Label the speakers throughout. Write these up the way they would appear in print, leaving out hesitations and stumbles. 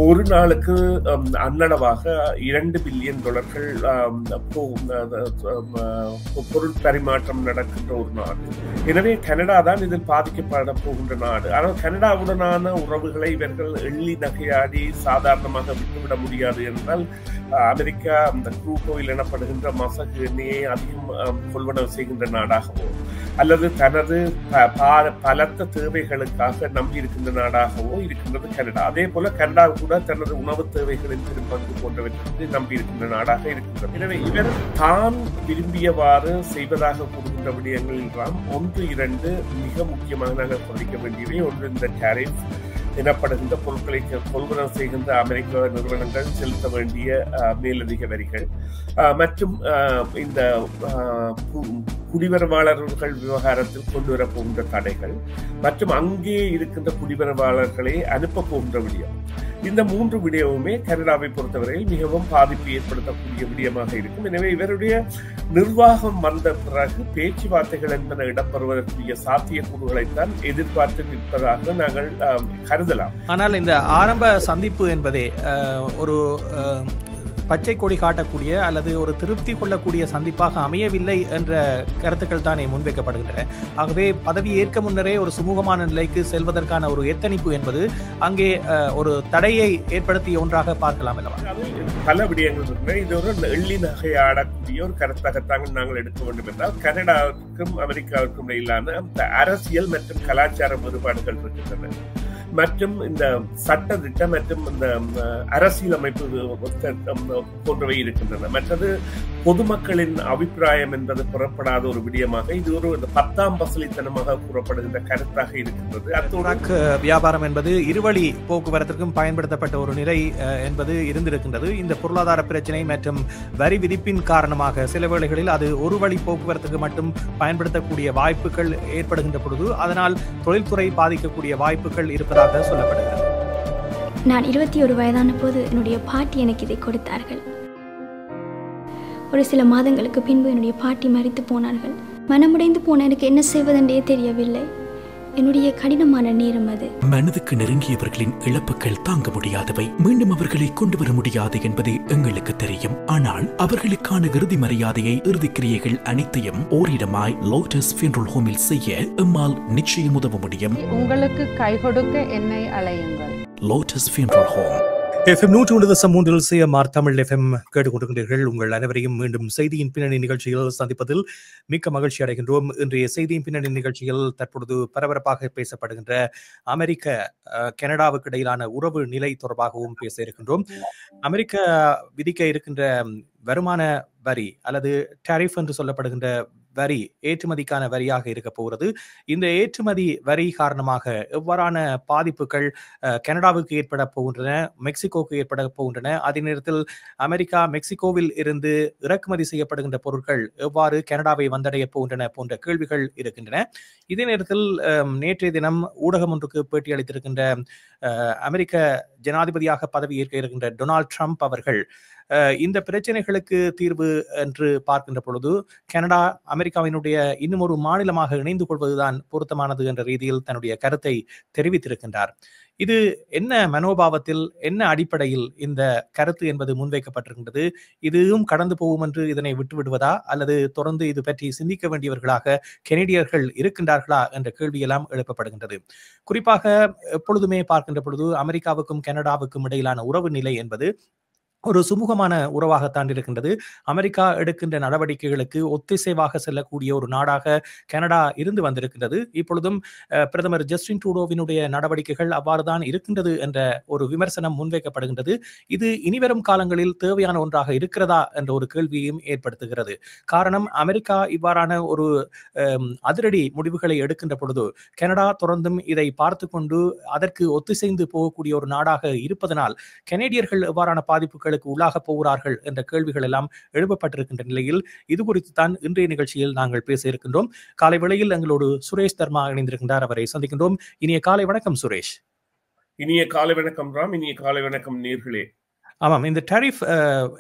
Speaker 1: ஒரு நாளுக்கு அன்னளவாக $2 பில்லியன் பொருள் பரிமாற்றம் நடக்கின்ற ஒரு நாடு. எனவே கனடா தான் இதில் பாதிக்கப்பட போகின்ற நாடு. ஆனால் கனடாவுடனான உறவுகளை இவர்கள் எள்ளி நகையாடி சாதாரணமாக விட்டுவிட முடியாது என்றால் அமெரிக்கா அந்த க்ரூட் ஆயில் எனப்படுகின்ற மசகு எண்ணெயை அதிகம் கொள்வனவு செய்கின்ற நாடாகவோ அல்லது தனது பலத்த தேவைகளுக்காக நம்பி இருக்கின்ற நாடாகவோ இருக்கின்றது கனடா. அதே போல கனடா கூட தனது உணவு தேவைகளின் பெரும்பங்கு போன்றவற்றிற்கு நம்பி இருக்கின்ற நாடாக இருக்கின்றது. எனவே இவர் தான் விரும்பியவாறு செய்வதாக கூறுகின்ற விடயங்கள் எல்லாம் 1, 2 மிக முக்கியமாக நாங்கள் கவனிக்க வேண்டியவை. ஒன்று, இந்த டாரிஃப் எனப்படுகின்ற பொருட்களை கொள்வனவு செய்கின்ற அமெரிக்க நிறுவனங்கள் செலுத்த வேண்டிய மேலதிக வரிகள் மற்றும் இந்த குடிவரவாளர்கள் விவகாரத்தில் கொண்டு வரப்போகின்ற தடைகள் மற்றும் அங்கே இருக்கின்ற குடிவரவாளர்களை அனுப்ப போகின்ற விடயம். இந்த 3 விடயமுமே கனடாவை பொறுத்தவரையில் மிகவும் பாதிப்பு ஏற்படுத்தக்கூடிய விடயமாக இருக்கும். எனவே இவருடைய நிர்வாகம் வந்த பிறகு பேச்சுவார்த்தைகள் என்பன இடம்பெறுவதற்குரிய சாத்தியக்கூறுகளைத்தான் எதிர்பார்த்து நிற்பதாக நாங்கள் கருதலாம்.
Speaker 2: ஆனால் இந்த ஆரம்ப சந்திப்பு என்பதே ஒரு பச்சை கொடி காட்டக்கூடிய அல்லது ஒரு திருப்தி கொள்ளக்கூடிய சந்திப்பாக அமையவில்லை என்ற கருத்துக்கள் தானே முன்வைக்கப்படுகின்றன. ஆகவே பதவி ஏற்க முன்னரே ஒரு சுமூகமான நிலைக்கு செல்வதற்கான ஒரு எத்தனிப்பு என்பது அங்கே ஒரு தடையை ஏற்படுத்திய ஒன்றாக பார்க்கலாம் அல்லவா?
Speaker 1: பல விடயங்கள் இருக்கின்றன. இது ஒரு எள்ளி நகையாடக்கூடிய ஒரு கருத்தாகத்தான் நாங்கள் எடுக்க வேண்டும் என்றால் கனடாவுக்கும் அமெரிக்காவுக்கும் இடையிலான அரசியல் மற்றும் கலாச்சார வேறுபாடுகள் இருக்கின்றன மற்றும் இந்த சட்டத்திட்ட மற்றும் இந்த அரசியலமைப்பு போன்றவை இருக்கின்றன. மற்றது பொதுமக்களின் அபிப்பிராயம் என்பது புறப்படாத ஒரு விடயமாக இது ஒரு 10ஆம் பசலித்தனமாக கூறப்படுகின்ற கருத்தாக இருக்கின்றது.
Speaker 2: அத்தோடு வியாபாரம் என்பது இருவழி போக்குவரத்திற்கும் பயன்படுத்தப்பட்ட ஒரு நிலை என்பது இருந்திருக்கின்றது. இந்த பொருளாதார பிரச்சனை மற்றும் வரி விதிப்பின் காரணமாக சில வேளைகளில் அது ஒரு வழி போக்குவரத்துக்கு மட்டும் பயன்படுத்தக்கூடிய வாய்ப்புகள் ஏற்படுகின்ற பொழுது அதனால் தொழில்துறை பாதிக்கக்கூடிய வாய்ப்புகள் இருப்பதாக சொல்லப்படுகிறது.
Speaker 3: நான் 21 வயதான போது என்னுடைய பாட்டி எனக்கு இதை கொடுத்தார்கள். ஒரு சில மாதங்களுக்கு பின்பு என்னுடைய பாட்டி மரித்து போனார்கள். மனமுடைந்து போன எனக்கு என்ன செய்வதென்றே தெரியவில்லை. என்னுடைய கடினமான நேரம் அது.
Speaker 4: மனதுக்கு நெருங்கியவர்களின் இழப்புகள் தாங்க முடியாதவை. மீண்டும் அவர்களை கொண்டு வர முடியாது என்பது எங்களுக்கு தெரியும். ஆனால் அவர்களுக்கான இறுதி மரியாதையை, இறுதி கிரியைகள் அனைத்தையும் ஓரிடமாய் லோட்டஸ் ஃபியூனரல் ஹோமில் செய்ய எம்மால் நிச்சயம் உதவ முடியும்.
Speaker 5: உங்களுக்கு கை கொடுக்க என்னை அழையுங்கள்.
Speaker 4: Lotus funeral home.
Speaker 2: FM 101.3 CMR Tamil FM கேட்டுக்கொண்டிருக்கிறீர்கள். உங்கள் அனைவரையும் மீண்டும் செய்தியின் பின்னணி நிகழ்ச்சியில் சந்திப்பதில் மிக்க மகிழ்ச்சி அடைகின்றோம். இன்றைய செய்தியின் பின்னணி நிகழ்ச்சியில் தற்பொழுது பரபரப்பாக பேசப்படுகின்ற அமெரிக்க கனடாவுக்கு இடையிலான உறவு நிலை தொடர்பாகவும் பேச இருக்கின்றோம். அமெரிக்கா விதிக்க இருக்கின்ற வருமான வரி அல்லது டாரிஃப் என்று சொல்லப்படுகின்ற வரி ஏற்றுமதிக்கான வரியாக இருக்க போகிறது. இந்த ஏற்றுமதி வரி காரணமாக எவ்வாறான பாதிப்புகள் கனடாவுக்கு ஏற்பட போகின்றன, மெக்சிகோவுக்கு ஏற்பட போகின்றன, அதே நேரத்தில் அமெரிக்கா மெக்சிகோவில் இருந்து இறக்குமதி செய்யப்படுகின்ற பொருட்கள் எவ்வாறு கனடாவை வந்தடைய போகின்றன போன்ற கேள்விகள் இருக்கின்றன. இதே நேரத்தில் நேற்றைய தினம் ஊடகம் ஒன்றுக்கு பேட்டி அளித்திருக்கின்ற அமெரிக்க ஜனாதிபதியாக பதவி ஏற்க இருக்கின்ற டொனால்ட் ட்ரம்ப் அவர்கள் இந்த பிரச்சனைகளுக்கு தீர்வு என்று பார்க்கின்ற பொழுது கனடா அமெரிக்காவினுடைய இன்னும் ஒரு மாநிலமாக இணைந்து கொள்வதுதான் பொருத்தமானது என்ற ரீதியில் தன்னுடைய கருத்தை தெரிவித்திருக்கின்றார். இது என்ன மனோபாவத்தில், என்ன அடிப்படையில் இந்த கருத்து என்பது முன்வைக்கப்பட்டிருக்கின்றது? இதுவும் கடந்து போகும் என்று இதனை விட்டுவிடுவதா அல்லது தொடர்ந்து இது பற்றி சிந்திக்க வேண்டியவர்களாக கெனடியர்கள் இருக்கின்றார்களா என்ற கேள்வியெல்லாம் எழுப்பப்படுகின்றது. குறிப்பாக எப்பொழுதுமே பார்க்கின்ற பொழுது அமெரிக்காவுக்கும் கனடாவுக்கும் இடையிலான உறவு நிலை என்பது ஒரு சுமூகமான உறவாகத்தான் இருக்கின்றது. அமெரிக்கா எடுக்கின்ற நடவடிக்கைகளுக்கு ஒத்திசைவாக செல்லக்கூடிய ஒரு நாடாக கனடா இருந்து வந்திருக்கின்றது. இப்பொழுதும் பிரதமர் ஜஸ்டின் ட்ரூடோவினுடைய நடவடிக்கைகள் அவ்வாறுதான் இருக்கின்றது என்ற ஒரு விமர்சனம் முன்வைக்கப்படுகின்றது. இது இனிவரும் காலங்களில் தேவையான ஒன்றாக இருக்கிறதா என்ற ஒரு கேள்வியையும் ஏற்படுத்துகிறது. காரணம், அமெரிக்கா இவ்வாறான ஒரு அதிரடி முடிவுகளை எடுக்கின்ற பொழுது கனடா தொடர்ந்தும் இதை பார்த்து கொண்டு அதற்கு ஒத்திசைந்து போகக்கூடிய ஒரு நாடாக இருப்பதனால் கனேடியர்கள் எவ்வாறான பாதிப்புகள் உள்ளாக போகிறார்கள் என்ற கேள்விகள் எல்லாம் எழுப்பப்பட்டிருக்கின்ற நிலையில் இது குறித்து தான் இன்றைய நிகழ்ச்சியில் நாங்கள் பேச இருக்கின்றோம். காலை வேளையில் எங்களோடு சுரேஷ் தர்மா இணைந்திருக்கின்றார். அவரை சந்திக்கின்றோம். இனிய காலை வணக்கம் சுரேஷ்.
Speaker 1: இனிய காலை வணக்கம் ராம். இனிய காலை வணக்கம் நேர்களே.
Speaker 2: ஆமாம். இந்த டாரிஃப்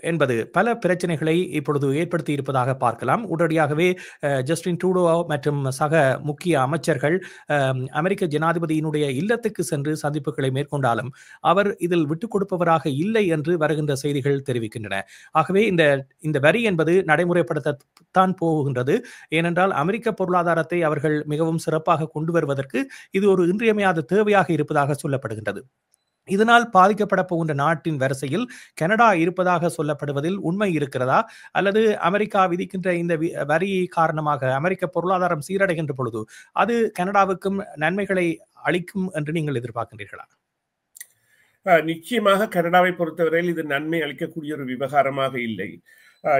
Speaker 2: என்பது பல பிரச்சனைகளை இப்பொழுது ஏற்படுத்தி இருப்பதாக பார்க்கலாம். உடனடியாகவே ஜஸ்டின் ட்ரூடோ மற்றும் சக முக்கிய அமைச்சர்கள் அமெரிக்க ஜனாதிபதியினுடைய இல்லத்துக்கு சென்று சந்திப்புகளை மேற்கொண்டாலும் அவர் இதில் விட்டுக் கொடுப்பவராக இல்லை என்று வருகின்ற செய்திகள் தெரிவிக்கின்றன. ஆகவே இந்த வரி என்பது நடைமுறைப்படுத்தத்தான் போகின்றது. ஏனென்றால் அமெரிக்க பொருளாதாரத்தை அவர்கள் மிகவும் சிறப்பாக கொண்டு வருவதற்கு இது ஒரு இன்றியமையாத தேவையாக இருப்பதாக சொல்லப்படுகின்றது. இதனால் பாதிக்கப்பட போகின்ற நாட்டின் வரிசையில் கனடா இருப்பதாக சொல்லப்படுவதில் உண்மை இருக்கிறதா, அல்லது அமெரிக்கா விதிக்கின்ற இந்த வரி காரணமாக அமெரிக்க பொருளாதாரம் சீரடைகின்ற பொழுது அது கனடாவுக்கும் நன்மைகளை அளிக்கும் என்று நீங்கள் எதிர்பார்க்கின்றீர்களா?
Speaker 1: நிச்சயமாக கனடாவை பொறுத்தவரையில் இது நன்மை அளிக்கக்கூடிய ஒரு விவகாரமாக இல்லை.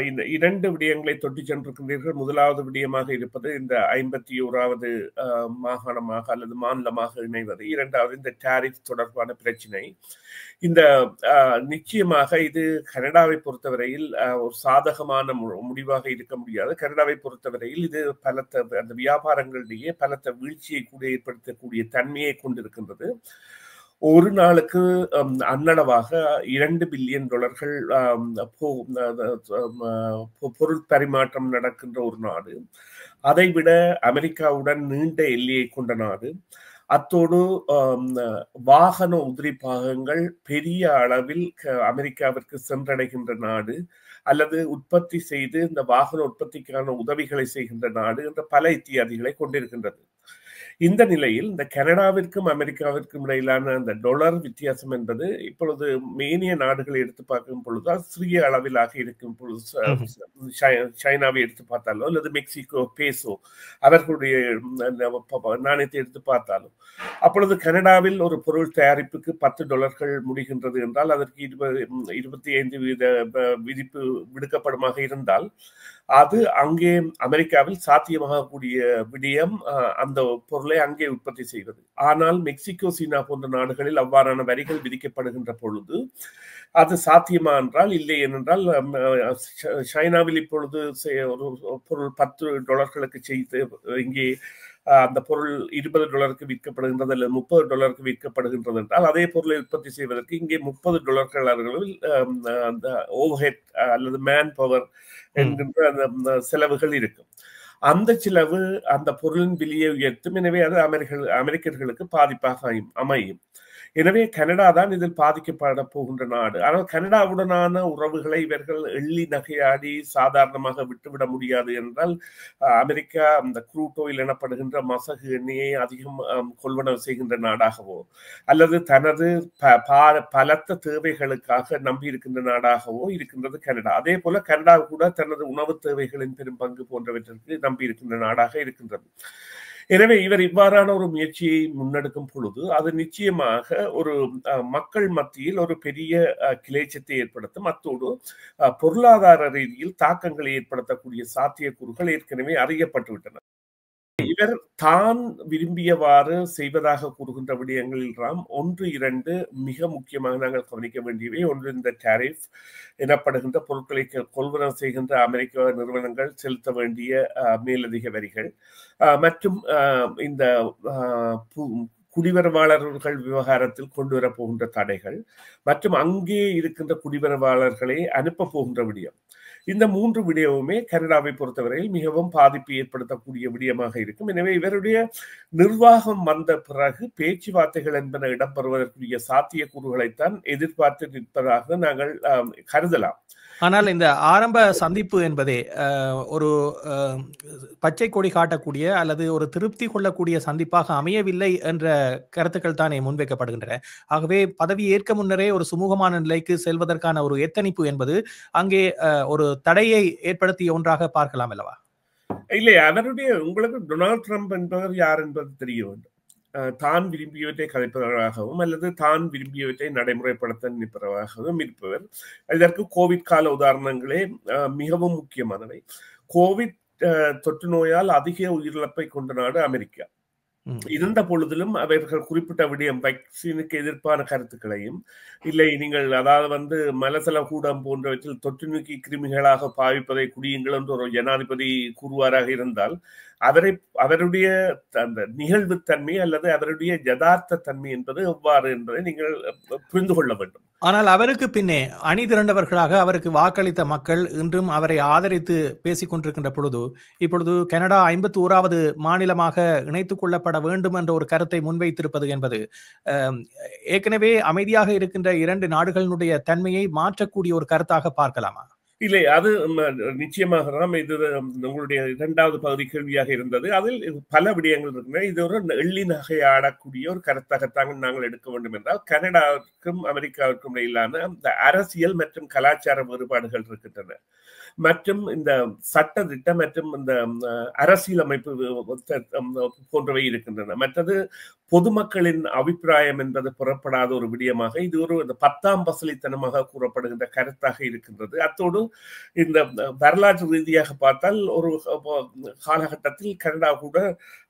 Speaker 1: இந்த 2 விடயங்களை தொட்டு சென்றிருக்கின்றீர்கள். முதலாவது விடயமாக இருப்பது இந்த 51வது மாகாணமாக அல்லது மாநிலமாக இணைவது. இரண்டாவது இந்த டாரிஃப் தொடர்பான பிரச்சினை. இந்த நிச்சயமாக இது கனடாவை பொறுத்தவரையில் ஒரு சாதகமான முடிவாக இருக்க முடியாது. கனடாவை பொறுத்தவரையில் இது பலத்த அந்த வியாபாரங்களிடையே பலத்த வீழ்ச்சியை கூட ஏற்படுத்தக்கூடிய தன்மையை கொண்டிருக்கின்றது. ஒரு நாளுக்கு அன்னளவாக $2 பில்லியன் பொருள் பரிமாற்றம் நடக்கின்ற ஒரு நாடு. அதைவிட அமெரிக்காவுடன் நீண்ட எல்லையை கொண்ட நாடு. அத்தோடு வாகன உதிரி பாகங்கள் பெரிய அளவில் அமெரிக்காவிற்கு சென்றடைகின்ற நாடு, அல்லது உற்பத்தி செய்து இந்த வாகன உற்பத்திக்கான உதவிகளை செய்கின்ற நாடு என்ற பல இத்தியாதிகளை கொண்டிருக்கின்றது. இந்த நிலையில் இந்த கனடாவிற்கும் அமெரிக்காவிற்கும் இடையிலான அந்த டாலர் வித்தியாசம் என்பது இப்பொழுது மேனிய நாடுகளை எடுத்து பார்க்கும் பொழுது சிறிய அளவிலாக இருக்கும் பொழுது, சைனாவை எடுத்து பார்த்தாலோ அல்லது மெக்சிகோ பேசோ அவர்களுடைய நாணயத்தை எடுத்து பார்த்தாலும், அப்பொழுது கனடாவில் ஒரு பொருள் தயாரிப்புக்கு $10 முடிகின்றது என்றால் அதற்கு 25% விதிப்பு விடுக்கப்படுமாக இருந்தால் அது அங்கே அமெரிக்காவில் சாத்தியமாகக்கூடிய விடயம் அந்த பொருளை அங்கே உற்பத்தி செய்வது. ஆனால் மெக்சிகோ, சீனா போன்ற நாடுகளில் அவ்வாறான வரிகள் விதிக்கப்படுகின்ற பொழுது அது சாத்தியமா என்றால் இல்லை. ஏனென்றால் சைனாவில் இப்பொழுது ஒரு பொருள் $10 செய்து இங்கே அந்த பொருள் $20 விற்கப்படுகின்றது அல்லது $30 விற்கப்படுகின்றது என்றால் அதே பொருளை உற்பத்தி செய்வதற்கு இங்கே $30 அளவில் அந்த ஓவர்ஹெட் அல்லது மேன் பவர் என்கின்ற அந்த செலவுகள் இருக்கும். அந்த செலவு அந்த பொருளின் விலையை உயர்த்தும். எனவே அது அமெரிக்கர்களுக்கு பாதிப்பாக அமையும். எனவே கனடா தான் இதில் பாதிக்கப்பட போகின்ற நாடு. ஆனால் கனடாவுடனான உறவுகளை இவர்கள் எள்ளி நகையாடி சாதாரணமாக விட்டுவிட முடியாது என்றால் அமெரிக்கா அந்த க்ரூட் ஆயில் எனப்படுகின்ற மசகு எண்ணெயை அதிகம் கொள்வனவு செய்கின்ற நாடாகவோ அல்லது தனது பலத்த தேவைகளுக்காக நம்பி இருக்கின்ற நாடாகவோ இருக்கின்றது கனடா. அதே போல கனடா கூட தனது உணவு தேவைகளின் பெரும் பங்கு போன்றவற்றிற்கு நம்பி இருக்கின்ற நாடாக இருக்கின்றது. எனவே இவர் இவ்வாறான ஒரு முயற்சியை முன்னெடுக்கும் பொழுது அது நிச்சயமாக ஒரு மக்கள் மத்தியில் ஒரு பெரிய கிளேச்சத்தை ஏற்படுத்தும். அத்தோடு பொருளாதார ரீதியில் தாக்கங்களை ஏற்படுத்தக்கூடிய சாத்தியக்கூறுகள் ஏற்கனவே அறியப்பட்டுவிட்டன. இவர் தான் விரும்பியவாறு செய்வதாக கூறுகின்ற விடயங்களில் 1-2 மிக முக்கியமாக நாங்கள் கவனிக்க வேண்டியவை. ஒன்று, இந்த டாரிஃப் எனப்படுகின்ற பொருட்களை கொள்வனவு செய்கின்ற அமெரிக்க நிறுவனங்கள் செலுத்த வேண்டிய மேலதிக வரிகள், மற்றும் இந்த குடிவரவாளர்கள் விவகாரத்தில் கொண்டு வரப்போகின்ற தடைகள், மற்றும் அங்கே இருக்கின்ற குடிவரவாளர்களை அனுப்ப போகின்ற விடயம். இந்த 3 விடயமுமே கனடாவை பொறுத்தவரையில் மிகவும் பாதிப்பை ஏற்படுத்தக்கூடிய விடயமாக இருக்கும். எனவே இவருடைய நிர்வாகம் வந்த பிறகு பேச்சுவார்த்தைகள் என்பன இடம்பெறுவதற்குரிய சாத்தியக்கூறுகளைத்தான் எதிர்பார்த்து நிற்பதாக நாங்கள் கருதலாம்.
Speaker 2: ஆனால் இந்த ஆரம்ப சந்திப்பு என்பதே ஒரு பச்சை கொடி காட்டக்கூடிய அல்லது ஒரு திருப்தி கொள்ளக்கூடிய சந்திப்பாக அமையவில்லை என்ற கருத்துக்கள் தானே முன்வைக்கப்படுகின்றன. ஆகவே பதவி ஏற்க முன்னரே ஒரு சுமூகமான நிலைக்கு செல்வதற்கான ஒரு எத்தனிப்பு என்பது அங்கே ஒரு தடையை ஏற்படுத்திய ஒன்றாக பார்க்கலாம் அல்லவா?
Speaker 1: இல்லை, அவருடைய உங்களுக்கு டொனால்ட் ட்ரம்ப் என்பவர் யார் என்பது தெரிய வேண்டும். தான் விரும்பியவற்றை கலைப்பவராகவும் அல்லது தான் விரும்பியவற்றை நடைமுறைப்படுத்த நிற்பவராகவும் இருப்பவர். இதற்கு கோவிட் கால உதாரணங்களே மிகவும் முக்கியமானவை. கோவிட் தொற்று நோயால் அதிக உயிரிழப்பை கொண்ட நாடு அமெரிக்கா. இருந்த பொழுதிலும் அவர்கள் குறிப்பிட்ட விடயம் வேக்சினுக்கு எதிர்ப்பான கருத்துக்களையும், இல்லை நீங்கள் அதாவது மலசல கூடம் போன்றவற்றில் தொற்று நோக்கி கிருமிகளாக பாவிப்பதை குடியுங்கள் என்று ஒரு ஜனாதிபதி கூறுவாராக இருந்தால் அவருடைய அந்த நிகழ்வு தன்மை அல்லது அவருடைய யதார்த்த தன்மை என்பது எவ்வாறு என்பதை நீங்கள் புரிந்து கொள்ள வேண்டும்.
Speaker 2: ஆனால் அவருக்கு பின்னே அணி திரண்டவர்களாக அவருக்கு வாக்களித்த மக்கள் இன்றும் அவரை ஆதரித்து பேசிக் கொண்டிருக்கின்ற பொழுது இப்பொழுது கனடா 51வது மாநிலமாக இணைத்துக் கொள்ளப்பட வேண்டும் என்ற ஒரு கருத்தை முன்வைத்திருப்பது என்பது ஏற்கனவே அமைதியாக இருக்கின்ற 2 நாடுகளினுடைய தன்மையை மாற்றக்கூடிய ஒரு கருத்தாக பார்க்கலாமா?
Speaker 1: இல்லை, அது நிச்சயமாக தான். இது உங்களுடைய 2வது பகுதி கேள்வியாக இருந்தது. அதில் பல விடயங்கள் இருக்கின்றன. இது ஒரு எள்ளி நகையாடக்கூடிய ஒரு கருத்தாகத்தான் நாங்கள் எடுக்க வேண்டும் என்றால், கனடாவுக்கும் அமெரிக்காவுக்கும் இடையிலான இந்த அரசியல் மற்றும் கலாச்சார வேறுபாடுகள் இருக்கின்றன. மற்றும் இந்த சட்டத்திட்டம் மற்றும் இந்த அரசியலமைப்பு போன்றவை இருக்கின்றன. மற்றது பொதுமக்களின் அபிப்பிராயம் என்பது புறப்படாத ஒரு விடயமாக இது ஒரு 10ஆம் பசலித்தனமாக கூறப்படுகின்ற கருத்தாக இருக்கின்றது. அத்தோடு இந்த வரலாற்று ரீதியாக பார்த்தால் ஒரு காலகட்டத்தில் கனடா கூட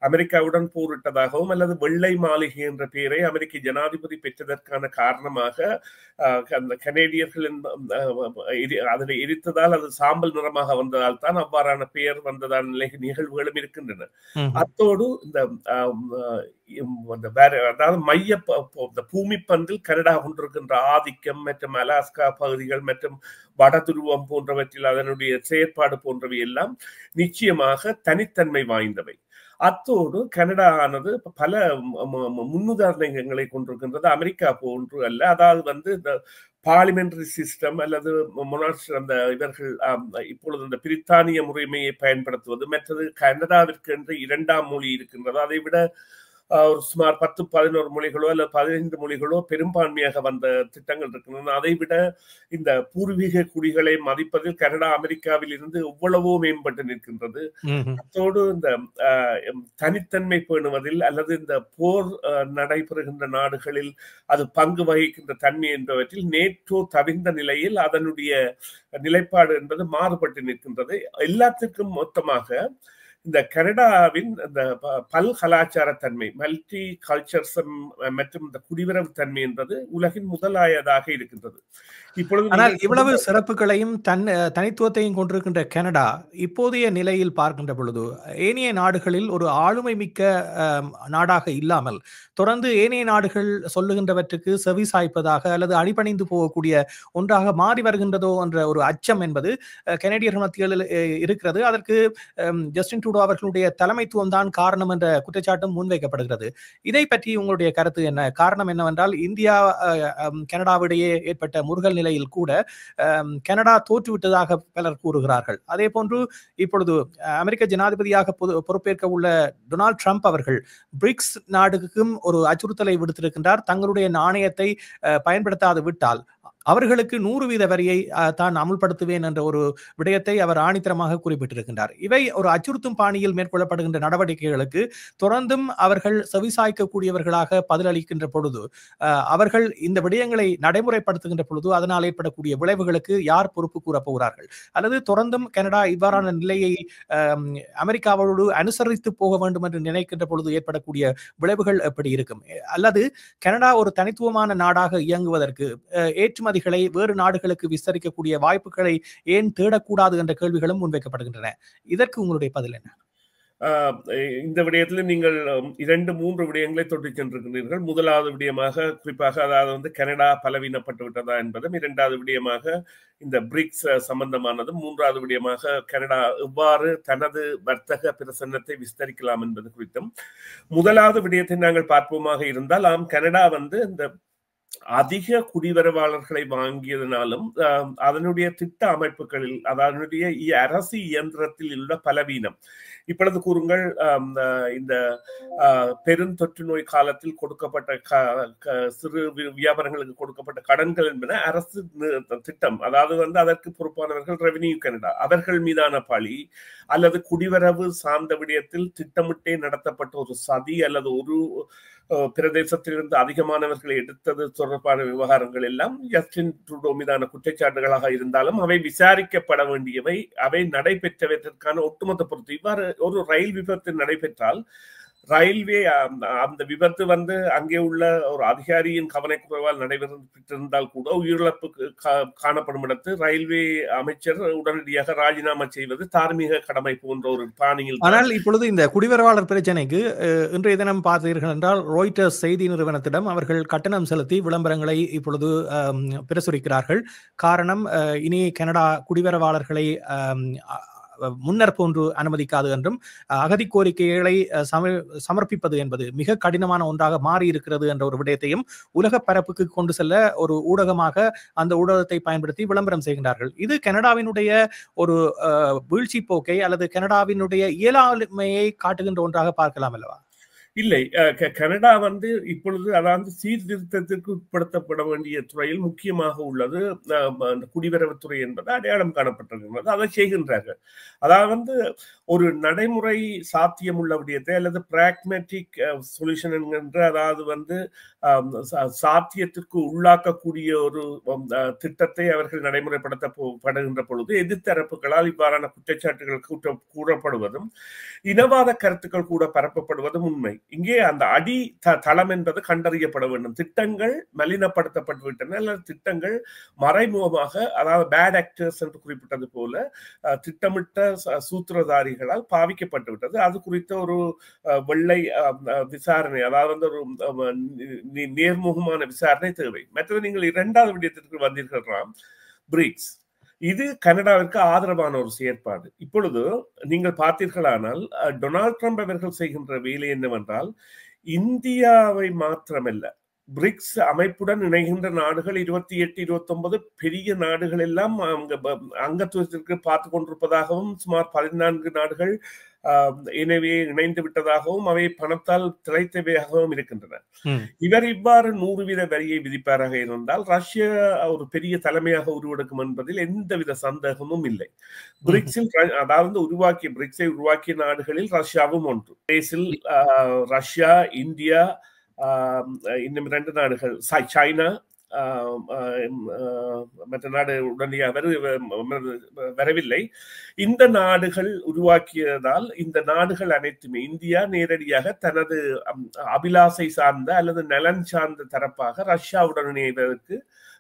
Speaker 1: அமெரிக்காவுடன் போரிட்டதாகவும் அல்லது வெள்ளை மாளிகை என்ற பெயரை அமெரிக்க ஜனாதிபதி பெற்றதற்கான காரணமாக அந்த கனேடியர்களின் அதனை எரித்ததால் அது சாம்பல் நிறமாக வந்ததால் தான் அவ்வாறான பெயர் வந்ததான நிகழ்வுகளும் இருக்கின்றன. அத்தோடு இந்த அதாவது மைய பூமி பந்தில் கனடா கொண்டிருக்கின்ற ஆதிக்கம் மற்றும் அலாஸ்கா பகுதிகள் மற்றும் வட துருவம் போன்றவற்றில் அதனுடைய செயற்பாடு போன்றவை எல்லாம் நிச்சயமாக தனித்தன்மை வாய்ந்தவை. அத்தோடு கனடா ஆனது பல முன்னுதாரணங்களை கொண்டிருக்கின்றது. அமெரிக்கா போன்று அல்ல. அதாவது இந்த பார்லிமெண்டரி சிஸ்டம் அல்லது அந்த இவர்கள் இப்பொழுது இந்த பிரித்தானிய முறைமையை பயன்படுத்துவது, மற்றது கனடாவிற்கு என்று 2ஆம் மொழி இருக்கின்றது. அதை விட ஒரு சுமார் 10-11 மொழிகளோ அல்லது 15 மொழிகளோ பெரும்பான்மையாக வந்த திட்டங்கள் இருக்கின்றன. அதை விட இந்த பூர்வீக குடிகளை மதிப்பதில் கனடா அமெரிக்காவில் இருந்து எவ்வளவோ மேம்பட்டு நிற்கின்றது. அத்தோடு இந்த தனித்தன்மை பேணுவதில் அல்லது இந்த போர் நடைபெறுகின்ற நாடுகளில் அது பங்கு வகிக்கின்ற தன்மை என்பவற்றில் நேட்டோ தவிர்ந்த நிலையில் அதனுடைய நிலைப்பாடு என்பது மாறுபட்டு நிற்கின்றது. எல்லாத்திற்கும் மொத்தமாக இந்த கனடாவின் இந்த பல்கலாச்சார தன்மை, மல்டி கல்ச்சர்சம் மற்றும் இந்த குடிவரவு தன்மை என்பது உலகின் முதலாயதாக இருக்கின்றது.
Speaker 2: ஆனால் இவ்வளவு சிறப்புகளையும் தனித்துவத்தையும் கொண்டிருக்கின்ற கனடா இப்போதைய நிலையில் பார்க்கின்ற பொழுது ஏனைய நாடுகளில் ஒரு ஆளுமை மிக்க நாடாக இல்லாமல் தொடர்ந்து ஏனைய நாடுகள் சொல்லுகின்றவற்றுக்கு செவி சாய்ப்பதாக அல்லது அடிபணிந்து போகக்கூடிய ஒன்றாக மாறி வருகின்றதோ என்ற ஒரு அச்சம் என்பது கனடியர்கள் மத்தியில் இருக்கிறது. அதற்கு ஜஸ்டின் ட்ரூடோ அவர்களுடைய தலைமைத்துவம் தான் காரணம் என்ற குற்றச்சாட்டும் முன்வைக்கப்படுகிறது. இதை பற்றி உங்களுடைய கருத்து என்ன? காரணம் என்னவென்றால் இந்தியா கனடாவிடையே ஏற்பட்ட முருகல் நிலையில் கூட கனடா தோற்றுவிட்டதாக பலர் கூறுகிறார்கள். அதே போன்று இப்பொழுது அமெரிக்க ஜனாதிபதியாக பொறுப்பேற்க உள்ள டொனால்ட் ட்ரம்ப் அவர்கள் பிரிக்ஸ் நாடுகளுக்கும் ஒரு அச்சுறுத்தலை விடுத்திருக்கின்றார். தங்களுடைய நாணயத்தை பயன்படுத்தாது விட்டால் அவர்களுக்கு 100% வரியை தான் அமுல்படுத்துவேன் என்ற ஒரு விடயத்தை அவர் ஆணித்தரமாக குறிப்பிட்டிருக்கின்றார். இவை ஒரு அச்சுறுத்தும் பாணியில் மேற்கொள்ளப்படுகின்ற நடவடிக்கைகளுக்கு தொடர்ந்தும் அவர்கள் செவிசாய்க்கக்கூடியவர்களாக பதிலளிக்கின்ற பொழுது அவர்கள் இந்த விடயங்களை நடைமுறைப்படுத்துகின்ற பொழுது அதனால் ஏற்படக்கூடிய விளைவுகளுக்கு யார் பொறுப்பு கூறப் போகிறார்கள்? அல்லது தொடர்ந்தும் கனடா இவ்வாறான நிலையை அமெரிக்காவோடு அனுசரித்து போக வேண்டும் என்று நினைக்கின்ற பொழுது ஏற்படக்கூடிய விளைவுகள் எப்படி இருக்கும்? அல்லது கனடா ஒரு தனித்துவமான நாடாக இயங்குவதற்கு ஏற்றுமதிகளை வேறு நாடுகளுக்கு விஸ்தரிக்கக்கூடிய வாய்ப்புகளை ஏன் தேடக்கூடாது என்ற கேள்விகளும் முன்வைக்கப்படுகின்றன. இதற்கு உங்களுடைய பதில் என்ன?
Speaker 1: இந்த விடயத்தில் நீங்கள் 2-3 விடயங்களை தொட்டு சென்றிருக்கிறீர்கள். முதலாவது விடயமாக குறிப்பாக அதாவது கனடா பலவீனப்பட்டு விட்டதா என்பதும், 2வது விடயமாக இந்த பிரிக்ஸ் சம்பந்தமானதும், 3வது விடயமாக கனடா எவ்வாறு தனது வர்த்தக பிரசன்னத்தை விஸ்தரிக்கலாம் என்பது குறித்தும். முதலாவது விடயத்தை நாங்கள் பார்ப்போமாக இருந்தால், கனடா இந்த அதிக குடிவரவாளர்களை வாங்கியதனாலும் அதனுடைய திட்ட அமைப்புகளில் அதனுடைய அரசு இயந்திரத்தில் உள்ள பலவீனம். இப்பொழுது கூறுங்கள், இந்த பெருந்தொற்று நோய் காலத்தில் கொடுக்கப்பட்ட சிறு வியாபாரங்களுக்கு கொடுக்கப்பட்ட கடன்கள் என்பன அரசு திட்டம். அதாவது அதற்கு பொறுப்பானவர்கள் ரெவென்யூ கனடா. அவர்கள் மீதான பழி அல்லது குடிவரவு சார்ந்த விடயத்தில் திட்டமிட்டே நடத்தப்பட்ட ஒரு சதி அல்லது ஒரு பிரதேசத்திலிருந்து அதிகமானவர்களை எடுத்தது தொடர்பான விவகாரங்கள் எல்லாம் ஜஸ்டின் ட்ரூடோ மீதான குற்றச்சாட்டுகளாக இருந்தாலும் அவை விசாரிக்கப்பட வேண்டியவை, அவை நடைபெற்றவதற்கான ஒட்டுமொத்த பொறுத்து. இவ்வாறு ஒரு ரயில் விபத்து நடைபெற்றால் ரயில்வே அந்த விபத்து வந்து அங்கே உள்ள ஒரு அதிகாரியின் கவனக்குறைவால் நடைபெற்றிருந்தால் கூட உயிரிழப்பு காணப்படும் இடத்து ரயில்வே அமைச்சர் உடனடியாக ராஜினாமா செய்வது தார்மீக கடமை போன்ற ஒரு பாணியில்.
Speaker 2: ஆனால் இப்பொழுது இந்த குடிவரவாளர் பிரச்சனைக்கு இன்றைய தினம் பார்த்தீர்கள் என்றால் ராய்ட்டர்ஸ் செய்தி நிறுவனத்திடம் அவர்கள் கட்டணம் செலுத்தி விளம்பரங்களை இப்பொழுது பிரசுரிக்கிறார்கள். காரணம், இனி கனடா குடிவரவாளர்களை முன்னர் போன்று அனுமதிக்காது என்றும் அகதி கோரிக்கைகளை சமர்ப்பிப்பது என்பது மிக கடினமான ஒன்றாக மாறி இருக்கிறது என்ற ஒரு விடயத்தையும் உலக பரப்புக்கு கொண்டு செல்ல ஒரு ஊடகமாக அந்த ஊடகத்தை பயன்படுத்தி விளம்பரம் செய்கின்றார்கள். இது கனடாவினுடைய ஒரு வீழ்ச்சி போக்கை அல்லது கனடாவினுடைய இயலாமையை காட்டுகின்ற ஒன்றாக பார்க்கலாம் அல்லவா?
Speaker 1: இல்லை, கனடா வந்து இப்பொழுது அதாவது சீர்திருத்தத்திற்கு உட்படுத்தப்பட வேண்டிய துறையில் முக்கியமாக உள்ளது குடிவரவுத்துறை என்பது அடையாளம் காணப்பட்டிருக்கிறது. அதை செய்கின்றார்கள். அதாவது வந்து ஒரு நடைமுறை சாத்தியம் உள்ள விடயத்தை அல்லது பிராக்மேட்டிக் சொல்யூஷன் என்கின்ற, அதாவது வந்து சாத்தியத்திற்கு உள்ளாக்கக்கூடிய ஒரு திட்டத்தை அவர்கள் நடைமுறைப்படுத்தப்படுகின்ற பொழுது எதிர்த்தரப்புகளால் இவ்வாறான குற்றச்சாட்டுகள் கூறப்படுவதும் இனவாத கருத்துக்கள் கூட பரப்பப்படுவதும் உண்மை. இங்கே அந்த அடி தளம் என்பது கண்டறியப்பட வேண்டும். திட்டங்கள் மலினப்படுத்தப்பட்டு விட்டன அல்லது திட்டங்கள் மறைமுகமாக, அதாவது பேட் ஆக்டர்ஸ் என்று குறிப்பிட்டது போல திட்டமிட்ட சூத்திரதாரிகளால் பாவிக்கப்பட்டு விட்டது. அது குறித்த ஒரு வெள்ளை விசாரணை, அதாவது ஒரு நேர்முகமான விசாரணை தேவை. மற்றது நீங்கள் இரண்டாவது விடயத்திற்கு வந்தீர்கள், பிரிக்ஸ். இது கனடாவிற்கு ஆதரவான ஒரு செயற்பாடு. இப்பொழுது நீங்கள் பார்த்தீர்களானால் டொனால்ட் ட்ரம்ப் அவர்கள் செய்கின்ற வேலை என்னவென்றால், இந்தியாவை மாத்திரமல்ல, பிரிக்ஸ் அமைப்புடன் இணைகின்ற நாடுகள் 28, 29 பெரிய நாடுகள் எல்லாம் அங்கத்துவத்திற்கு பார்த்து கொண்டிருப்பதாகவும் சுமார் 14 நாடுகள் எனவே இணைந்து விட்டதாகவும் அவை பணத்தால் திளைத்தவையாகவும் இருக்கின்றன. இவர் இவ்வாறு 100% வரியை விதிப்பாராக இருந்தால் ரஷ்யா ஒரு பெரிய தலைமையாக உருவெடுக்கும் என்பதில் எந்தவித சந்தேகமும் இல்லை. பிரிக்ஸில், அதாவது பிரிக்ஸை உருவாக்கிய நாடுகளில் ரஷ்யாவும் ஒன்று. பிரேசில், ரஷ்யா, இந்தியா, இன்னும் 2 நாடுகள், சைனா, மற்ற நாடு உடனடியாக வரவில்லை. இந்த நாடுகள் உருவாக்கியதால் இந்த நாடுகள் அனைத்துமே இந்தியா நேரடியாக தனது அபிலாசை சார்ந்த அல்லது நலன் சார்ந்த தரப்பாக ரஷ்யாவுடன் இணைவதற்கு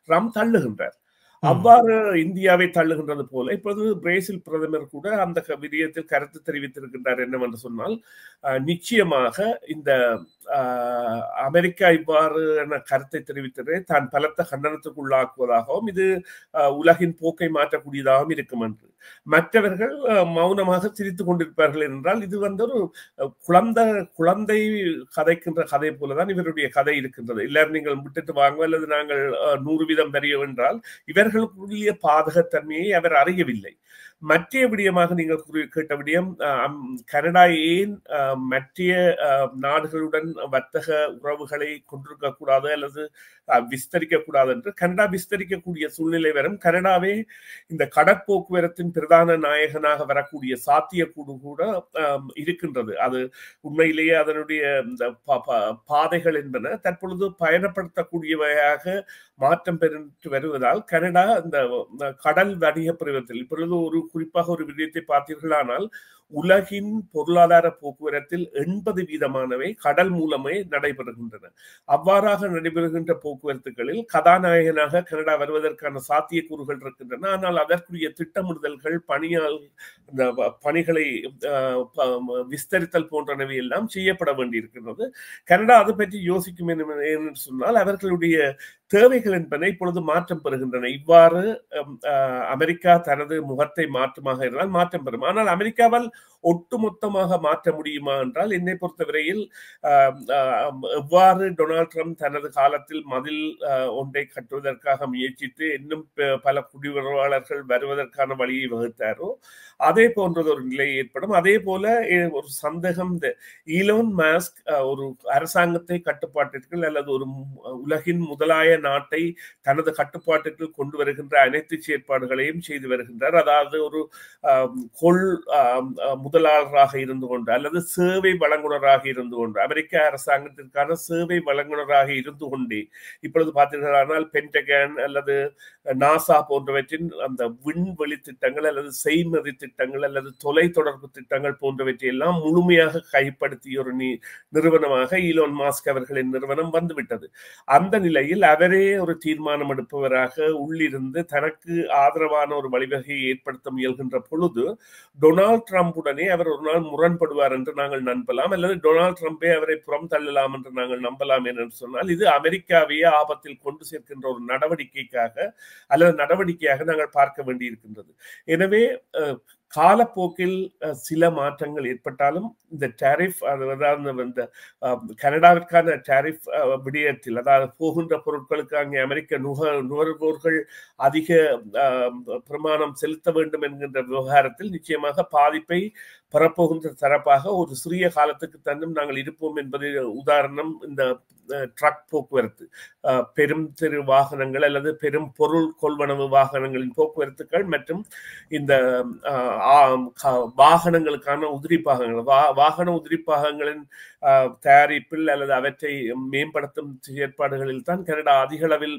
Speaker 1: ட்ரம்ப் தள்ளுகின்றார். அவ்வாறு இந்தியாவை தள்ளுகின்றது போல இப்போது பிரேசில் பிரதமர் கூட அந்த விடயத்தில் கருத்து தெரிவித்திருக்கின்றார். என்னவென்று சொன்னால், நிச்சயமாக இந்த அமெரிக்கா இவ்வாறு கருத்தை தெரிவித்ததை தான் பலத்த கண்டனத்துக்கு உள்ளாக்குவதாகவும் இது உலகின் போக்கை மாற்றக்கூடியதாகவும் இருக்கும் என்று. மற்றவர்கள் மௌனமாக சிரித்துக் கொண்டிருப்பார்கள் என்றால் இது வந்து ஒரு குழந்தை கதைக்கின்ற கதை போலதான் இவருடைய கதை இருக்கின்றது. எல்லாரும் நீங்கள் விட்டுட்டு வாங்க அல்லது நாங்கள் 100% வரைய என்றால் இவர்களுக்குரிய பாதகத்தன்மையை அவர் அறியவில்லை. மற்ற விடயமாக நீங்கள் கேட்ட விடயம், கனடா ஏன் மற்ற நாடுகளுடன் வர்த்தக உறவுகளை கொண்டிருக்க கூடாது அல்லது விஸ்தரிக்க கூடாது என்று. கனடா விஸ்தரிக்கக்கூடிய சூழ்நிலை வரும். கனடாவே இந்த கடற்போக்குவரத்தின் பிரதான நாயகனாக வரக்கூடிய சாத்தியக்கூடு கூட இருக்கின்றது. அது உண்மையிலேயே அதனுடைய பாதைகள் என்பன தற்பொழுது பயணப்படுத்தக்கூடியவையாக மாற்றம் பெற்று வருவதால் கனடா இந்த கடல் வணிக பிரிவத்தில் இப்பொழுது குறிப்பாக ஒரு விடயத்தை பார்த்தீர்களானால் உலகின் பொருளாதார போக்குவரத்தில் 80% கடல் மூலமே நடைபெறுகின்றன. அவ்வாறாக நடைபெறுகின்ற போக்குவரத்துகளில் கதாநாயகனாக கனடா வருவதற்கான சாத்தியக்கூறுகள் இருக்கின்றன. ஆனால் அதற்குரிய திட்டமிடுதல்கள், பணிகளை விஸ்தரித்தல் போன்றனவை எல்லாம் செய்யப்பட வேண்டியிருக்கிறது. கனடா அதை பற்றி யோசிக்கும் என்று சொன்னால் அவர்களுடைய தேவைகள் என்பன இப்பொழுது மாற்றம் பெறுகின்றன. இவ்வாறு அமெரிக்கா தனது முகத்தை மாற்றமாக இருந்தால் மாற்றம் பெறும். ஆனால் அமெரிக்காவால் ஒட்டுமொத்தமாக மாற்ற முடியுமா என்றால் என்னை பொறுத்தவரையில் எவ்வாறு டொனால்ட் ட்ரம்ப் தனது காலத்தில் மதில் ஒன்றை கட்டுவதற்காக முயற்சித்து இன்னும் பல குடிவரவாளர்கள் வருவதற்கான வழியை வகுத்தாரோ அதே போன்றது ஒரு நிலை ஏற்படும். அதே போல ஒரு சந்தேகம், ஈலோன் மாஸ்க் ஒரு அரசாங்கத்தை கட்டுப்பாட்டிற்குள் அல்லது ஒரு உலகின் முதலாய நாட்டை தனது கட்டுப்பாட்டிற்குள் கொண்டு வருகின்ற அனைத்து செயற்பாடுகளையும் செய்து வருகின்றார். அதாவது ஒரு முதலாளராக இருந்து கொண்டு அல்லது சேவை வழங்குனராக இருந்து கொண்டு அமெரிக்க அரசாங்கத்திற்கான சேவை வழங்குனராக இருந்து கொண்டே இப்பொழுது பார்த்தீர்களானால் பென்டகன் அல்லது நாசா போன்றவற்றின் அந்த விண்வெளி திட்டங்கள் அல்லது செய்மதி திட்டங்கள் அல்லது தொலைத்தொடர்பு திட்டங்கள் போன்றவற்றை எல்லாம் முழுமையாக கைப்படுத்திய ஒரு நிறுவனமாக ஈலோன் மாஸ்க் அவர்களின் நிறுவனம் வந்துவிட்டது. அந்த நிலையில் அவரே ஒரு தீர்மானம் எடுப்பவராக உள்ளிருந்து தனக்கு ஆதரவான ஒரு வழிவகையை ஏற்படுத்த முயல்கின்ற பொழுது டொனால்ட் ட்ரம்புடனே அவர் ஒரு நாள் முரண்படுவார் என்று நாங்கள் நம்பலாம், அல்லது டொனால்ட் ட்ரம்பே அவரை புறம் தள்ளலாம் என்று நாங்கள் நம்பலாம் என்று சொன்னால் இது அமெரிக்காவையே ஆபத்தில் கொண்டு சேர்க்கின்ற ஒரு நடவடிக்கைக்காக அல்லது நடவடிக்கையாக நாங்கள் பார்க்க வேண்டியிருக்கின்றது. எனவே காலப்போக்கில் சில மாற்றங்கள் ஏற்பட்டாலும் இந்த டாரிஃப் அதாவது இந்த கனடாவிற்கான டாரிஃப் விடயத்தில் அதாவது போகின்ற பொருட்களுக்கு அங்கே அமெரிக்க நுகர்வோர்கள் அதிக பிரமாணம் செலுத்த வேண்டும் என்கின்ற விவகாரத்தில் நிச்சயமாக பாதிப்பை பெறப்போகின்ற தரப்பாக ஒரு சிறிய காலத்துக்கு தன்னும் நாங்கள் இருப்போம் என்பது உதாரணம் இந்த ட்ரக் போக்குவரத்து, பெரும் தெரு வாகனங்கள் அல்லது பெரும் பொருள் கொள்வனவு வாகனங்களின் போக்குவரத்துகள் மற்றும் இந்த வாகனங்களுக்கான உதிரிப்பாகங்கள் வாகன உதிரிப்பாகங்களின் தயாரிப்பில் அல்லது அவற்றை மேம்படுத்தும் செயற்பாடுகளில் தான் கனடா அதிக அளவில்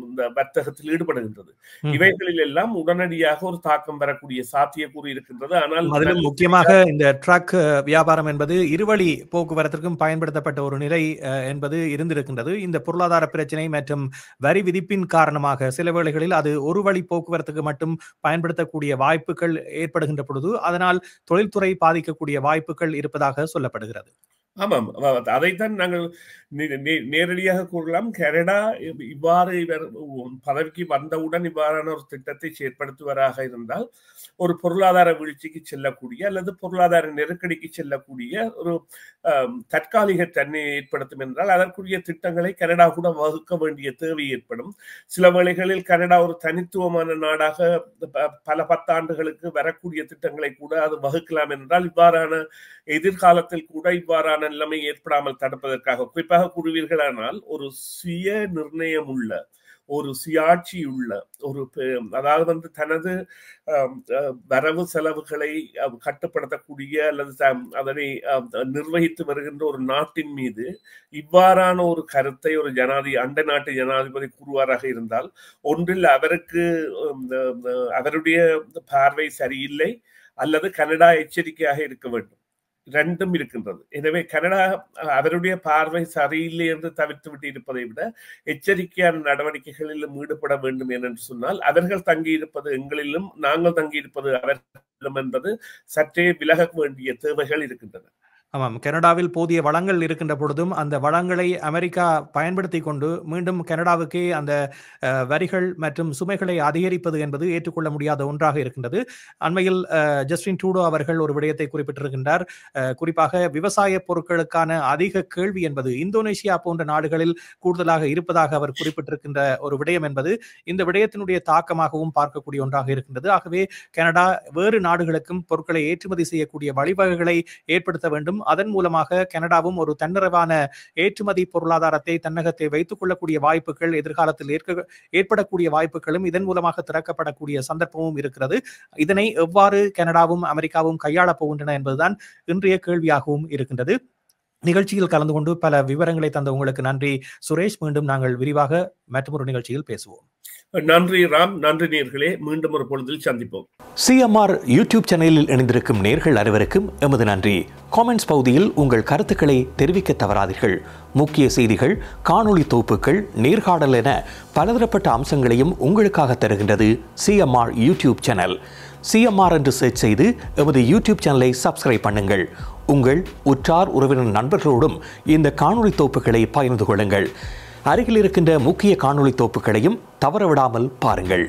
Speaker 1: இந்த வர்த்தகத்தில் ஈடுபடுகின்றது. இவைகளில் எல்லாம் உடனடியாக ஒரு தாக்கம் வரக்கூடிய சாத்தியக்கூறு இருக்கின்றது. ஆனால்
Speaker 2: அதிலும் முக்கியமாக இந்த ட்ரக் வியாபாரம் என்பது இருவழி போக்குவரத்திற்கும் பயன்படுத்தப்பட்ட ஒரு நிலை என்பது இருந்திருக்கின்றது. இந்த பொருளாதார பிரச்சனை மற்றும் வரி விதிப்பின் காரணமாக சில வேளைகளில் அது ஒரு வழி போக்குவரத்துக்கு மட்டும் பயன்படுத்தக்கூடிய வாய்ப்புகள் ஏற்படுகின்ற பொழுது அதனால் தொழில்துறை பாதிக்கக்கூடிய வாய்ப்புகள் இருப்பதாக சொல்லப்படுகிறது.
Speaker 1: ஆமாம், அதைத்தான் நாங்கள் நேரடியாக கூறலாம். கனடா இவ்வாறு இவர் பதவிக்கு வந்தவுடன் இவ்வாறான ஒரு திட்டத்தை செயற்படுத்துவராக இருந்தால் ஒரு பொருளாதார வீழ்ச்சிக்கு செல்லக்கூடிய அல்லது பொருளாதார நெருக்கடிக்கு செல்லக்கூடிய ஒரு தற்காலிக தன்மையை ஏற்படுத்தும் என்றால் அதற்குரிய திட்டங்களை கனடா கூட வகுக்க வேண்டிய தேவை ஏற்படும். சில வேளைகளில் கனடா ஒரு தனித்துவமான நாடாக பல பத்தாண்டுகளுக்கு வரக்கூடிய திட்டங்களை கூட அது வகுக்கலாம் என்றால் இவ்வாறான எதிர்காலத்தில் கூட இவ்வாறான நிலைமை ஏற்படாமல் தடுப்பதற்காக குறிப்பாக கூறுவீர்களானால் ஒரு சுய நிர்ணயம் உள்ள ஒரு சுயாட்சி உள்ள ஒரு அதாவது தனது வரவு செலவுகளை கட்டுப்படுத்தக்கூடிய அல்லது அதனை நிர்வகித்து வருகின்ற ஒரு நாட்டின் மீது இவ்வாறான ஒரு கருத்தை ஒரு அண்டை நாட்டு ஜனாதிபதி கூறுவாராக இருந்தால் ஒன்றில் அவருக்கு அவருடைய பார்வை சரியில்லை அல்லது கனடா எச்சரிக்கையாக இருக்க வேண்டும். ரெண்டும் இருக்கின்றது. எனவே கனடா அவருடைய பார்வை சரியில்லை என்று தவிர்த்து விட்டு இருப்பதை விட எச்சரிக்கையான நடவடிக்கைகளிலும் ஈடுபட வேண்டும் என்று சொன்னால் அவர்கள் தங்கியிருப்பது எங்களிலும் நாங்கள் தங்கியிருப்பது அவர்களிடம் என்பது சற்றே விலக வேண்டிய தேவைகள் இருக்கின்றன.
Speaker 2: ஆமாம், கனடாவில் போதிய வளங்கள் இருக்கின்ற பொழுதும் அந்த வளங்களை அமெரிக்கா பயன்படுத்தி கொண்டு மீண்டும் கனடாவுக்கே அந்த வரிகள் மற்றும் சுமைகளை அதிகரிப்பது என்பது ஏற்றுக்கொள்ள முடியாத ஒன்றாக இருக்கின்றது. அண்மையில் ஜஸ்டின் ட்ரூடோ அவர்கள் ஒரு விடயத்தை குறிப்பிட்டிருக்கின்றார். குறிப்பாக விவசாய பொருட்களுக்கான அதிக கேள்வி என்பது இந்தோனேஷியா போன்ற நாடுகளில் கூடுதலாக இருப்பதாக அவர் குறிப்பிட்டிருக்கின்ற ஒரு விடயம் என்பது இந்த விடயத்தினுடைய தாக்கமாகவும் பார்க்கக்கூடிய ஒன்றாக இருக்கின்றது. ஆகவே கனடா வேறு நாடுகளுக்கும் பொருட்களை ஏற்றுமதி செய்யக்கூடிய வழிவகைகளை ஏற்படுத்த வேண்டும். அதன் மூலமாக கனடாவும் ஒரு தன்னிறைவான ஏற்றுமதி பொருளாதாரத்தை தன்னகத்தை வைத்துக் கொள்ளக்கூடிய வாய்ப்புகள் எதிர்காலத்தில் ஏற்படக்கூடிய வாய்ப்புகளும் இதன் மூலமாக திறக்கப்படக்கூடிய சந்தர்ப்பமும் இருக்கிறது. இதனை எவ்வாறு கனடாவும் அமெரிக்காவும் கையாளப் போகின்றன என்பதுதான் இன்றைய கேள்வியாகவும் இருக்கின்றது. நிகழ்ச்சியில் கலந்து கொண்டு பல விவரங்களை தந்த உங்களுக்கு நன்றி சுரேஷ். மீண்டும் நாங்கள் விரிவாக மற்றொரு நிகழ்ச்சியில் பேசுவோம்.
Speaker 1: நன்றி ராம், நன்றி நேர்களே, மீண்டும் ஒரு பொழுதில் சந்திப்போம்.
Speaker 4: CMR யூடியூப் சேனலில் இணைந்திருக்கும் நேர்கள் அனைவருக்கும் எமது நன்றி. காமெண்ட்ஸ் பகுதியில் உங்கள் கருத்துக்களை தெரிவிக்க தவறாதீர்கள். முக்கிய செய்திகள், காணொளி தொகுப்புகள், நேர்காணல் என பலதரப்பட்ட அம்சங்களையும் உங்களுக்காக தருகின்றது CMR யூடியூப் சேனல். CMR என்று சர்ச் செய்து எமது யூடியூப் சேனலை சப்ஸ்கிரைப் பண்ணுங்கள். உங்கள் உற்றார் உறவினர் நண்பர்களோடும் இந்த காணொளி தொகுப்புகளை பகிர்ந்து கொள்ளுங்கள். அருகில் இருக்கின்ற முக்கிய காணொளி தொகுப்புகளையும் தவறவிடாமல் பாருங்கள்.